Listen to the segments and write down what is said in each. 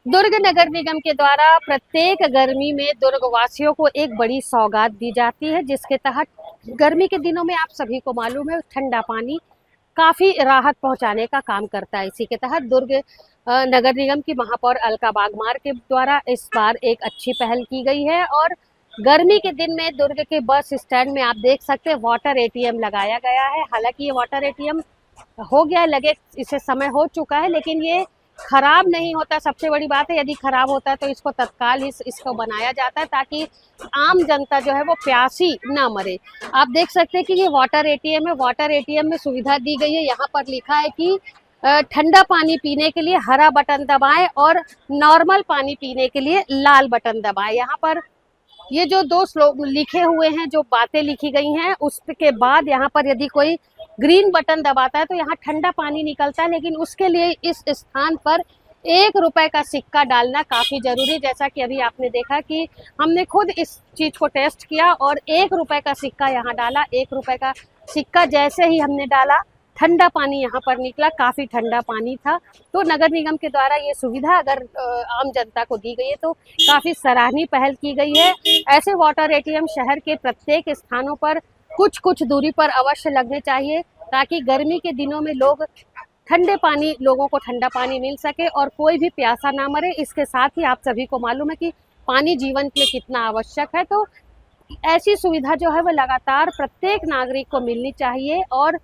दुर्ग नगर निगम के द्वारा प्रत्येक गर्मी में दुर्ग वासियों को एक बड़ी सौगात दी जाती है, जिसके तहत गर्मी के दिनों में आप सभी को मालूम है ठंडा पानी काफी राहत पहुंचाने का काम करता है। इसी के तहत दुर्ग नगर निगम की महापौर अलका बागमार के द्वारा इस बार एक अच्छी पहल की गई है और गर्मी के दिन में दुर्ग के बस स्टैंड में आप देख सकते हैं वाटर एटीएम लगाया गया है। हालांकि ये वाटर एटीएम हो गया लगे इसे समय हो चुका है, लेकिन ये खराब नहीं होता। सबसे बड़ी बात है, यदि खराब होता है तो इसको तत्काल इसको बनाया जाता है ताकि आम जनता जो है वो प्यासी ना मरे। आप देख सकते हैं कि ये वाटर एटीएम है। वाटर एटीएम में सुविधा दी गई है। यहाँ पर लिखा है कि ठंडा पानी पीने के लिए हरा बटन दबाएं और नॉर्मल पानी पीने के लिए लाल बटन दबाएं। यहाँ पर ये जो दो श्लोक लिखे हुए हैं, जो बातें लिखी गई हैं, उसके बाद यहाँ पर यदि कोई ग्रीन बटन दबाता है तो यहाँ ठंडा पानी निकलता है, लेकिन उसके लिए इस स्थान पर 1 रुपए का सिक्का डालना काफी जरूरी। जैसा कि अभी आपने देखा कि हमने खुद इस चीज को टेस्ट किया और 1 रुपए का सिक्का यहाँ डाला। 1 रुपए का सिक्का जैसे ही हमने डाला, ठंडा पानी यहाँ पर निकला, काफी ठंडा पानी था। तो नगर निगम के द्वारा ये सुविधा अगर आम जनता को दी गई है तो काफी सराहनीय पहल की गई है। ऐसे वाटर एटीएम शहर के प्रत्येक स्थानों पर कुछ कुछ दूरी पर अवश्य लगने चाहिए, ताकि गर्मी के दिनों में लोगों को ठंडा पानी मिल सके और कोई भी प्यासा ना मरे। इसके साथ ही आप सभी को मालूम है कि पानी जीवन के लिए कितना आवश्यक है, तो ऐसी सुविधा जो है वो लगातार प्रत्येक नागरिक को मिलनी चाहिए। और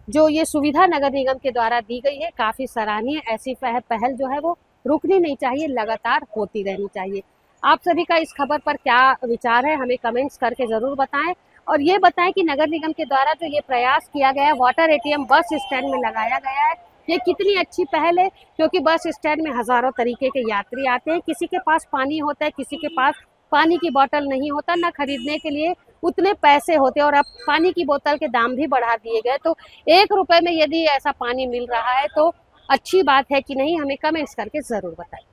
जो ये सुविधा नगर निगम के द्वारा दी गई है काफी सराहनीय। ऐसी पहल जो है वो रुकनी नहीं चाहिए, लगातार होती रहनी चाहिए। आप सभी का इस खबर पर क्या विचार है, हमें कमेंट्स करके जरूर बताएं। और ये बताएं कि नगर निगम के द्वारा जो ये प्रयास किया गया है, वाटर एटीएम बस स्टैंड में लगाया गया है, ये कितनी अच्छी पहल है। क्योंकि बस स्टैंड में हजारों तरीके के यात्री आते हैं, किसी के पास पानी होता है, किसी के पास पानी की बोतल नहीं होता, ना खरीदने के लिए उतने पैसे होते हैं। और अब पानी की बोतल के दाम भी बढ़ा दिए गए, तो 1 रुपए में यदि ऐसा पानी मिल रहा है तो अच्छी बात है कि नहीं, हमें कमेंट्स करके जरूर बताएं।